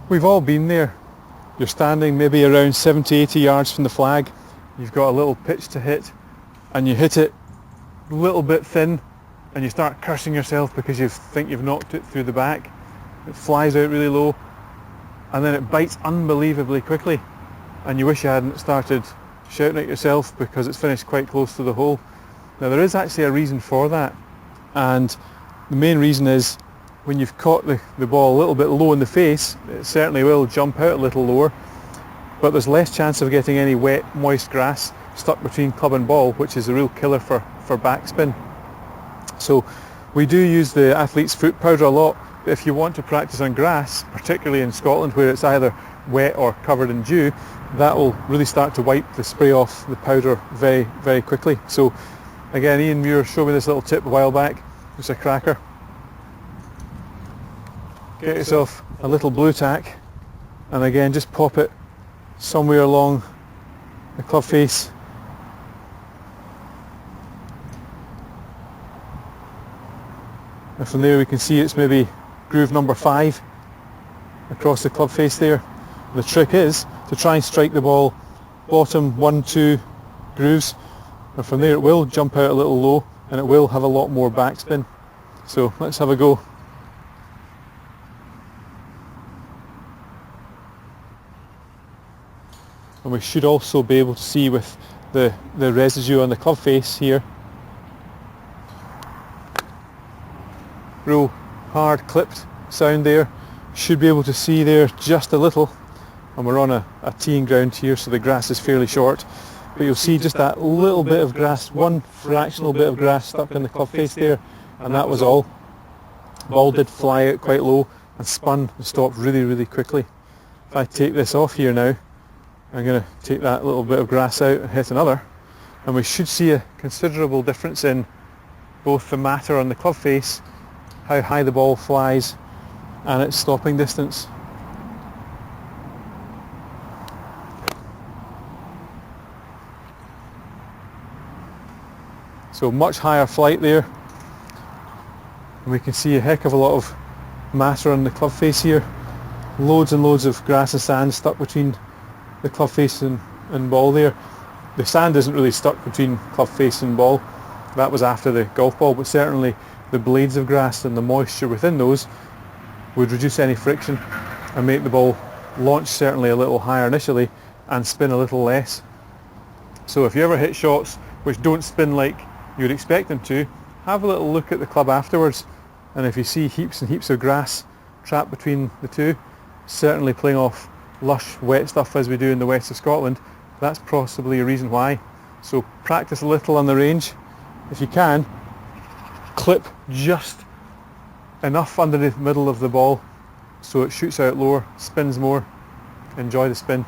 We've all been there. You're standing maybe around 70, 80 yards from the flag. You've got a little pitch to hit and you hit it a little bit thin and you start cursing yourself because you think you've knocked it through the back. It flies out really low and then it bites unbelievably quickly and you wish you hadn't started shouting at yourself because it's finished quite close to the hole. Now there is actually a reason for that, and the main reason is when you've caught the ball a little bit low in the face, it certainly will jump out a little lower, but there's less chance of getting any wet, moist grass stuck between club and ball, which is a real killer for backspin. So we do use the athlete's foot powder a lot, but if you want to practice on grass, particularly in Scotland where it's either wet or covered in dew, that will really start to wipe the spray off the powder very, very quickly. So again, Ian Muir showed me this little tip a while back. It's a cracker. Get yourself a little blue tack and again just pop it somewhere along the club face. And from there we can see it's maybe groove number 5 across the club face there. The trick is to try and strike the ball bottom 1-2 grooves, and from there it will jump out a little low and it will have a lot more backspin. So let's have a go. And we should also be able to see with the residue on the club face here. Real hard clipped sound there. Should be able to see there just a little. And we're on a teeing ground here, so the grass is fairly short. But you'll see just that little bit of grass, one fractional bit of grass stuck in the club face there, and that was all. The ball did fly out quite low and spun and stopped really, really quickly. If I take this off here now, I'm going to take that little bit of grass out and hit another, and we should see a considerable difference in both the matter on the club face, how high the ball flies, and its stopping distance. So much higher flight there, and we can see a heck of a lot of matter on the club face here. Loads and loads of grass and sand stuck between the club face and ball there. The sand isn't really stuck between club face and ball. That was after the golf ball, but certainly the blades of grass and the moisture within those would reduce any friction and make the ball launch certainly a little higher initially and spin a little less. So if you ever hit shots which don't spin like you'd expect them to, have a little look at the club afterwards, and if you see heaps and heaps of grass trapped between the two, certainly playing off lush wet stuff as we do in the west of Scotland, that's possibly a reason why. So practice a little on the range. If you can, clip just enough under the middle of the ball so it shoots out lower, spins more. Enjoy the spin.